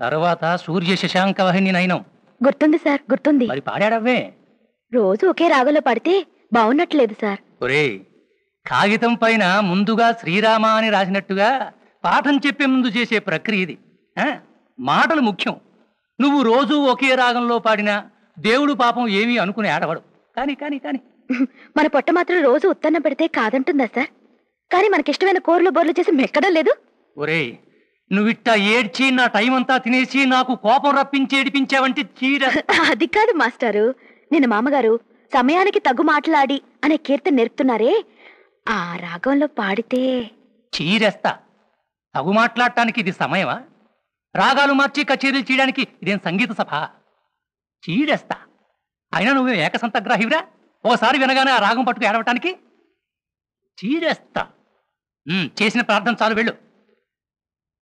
తర్వాత సూర్య శశాంక వాహిని నయనం. గుర్తుంది సార్, గుర్తుంది. మరి పాడాడవ్వే. రోజు ఒకే రాగంలో పాడితే బాగున్నట్లేదు సార్. ఒరే, కాగితం పైన ముందుగా శ్రీరామ అని రాసినట్టుగా పాఠం చెప్పే ముందు చేసే ప్రక్రియ ఇది. మాటలు ముఖ్యం. నువ్వు రోజు ఒకే రాగంలో పాడినా దేవుడు పాపం ఏమీ అనుకుని ఆడవాడు. కానీ కానీ కానీ మన పొట్ట మాత్రం రోజు ఉత్తన్న పెడితే కాదంటుందా సార్? కానీ మనకిష్టమైన కూరలు బోర్లు చేసి మెక్కడం లేదు. ఒరే, నువ్విట్టా ఏడ్చి నా టైం అంతా తినేసి నాకు కోపం రప్పించి ఏడిపించావంటే చీర. అది కాదు మాస్టారు, నిన్న మామగారు సమయానికి తగ్గు మాట్లాడి అనే కీర్తన నేర్పుతున్నారే, ఆ రాగంలో పాడితే చీరేస్తా. తగు మాట్లాడటానికి ఇది సమయమా? రాగాలు మార్చి కచేరీలు చేయడానికి ఇదేం సంగీత సభ? చీరేస్తా. అయినా నువ్వు ఏకసంతగ్రాహివిరా, ఓసారి వినగానే ఆ రాగం పట్టుకు ఏడవటానికి. చీరేస్తా. చేసిన ప్రార్థన చాలు, వెళ్ళు.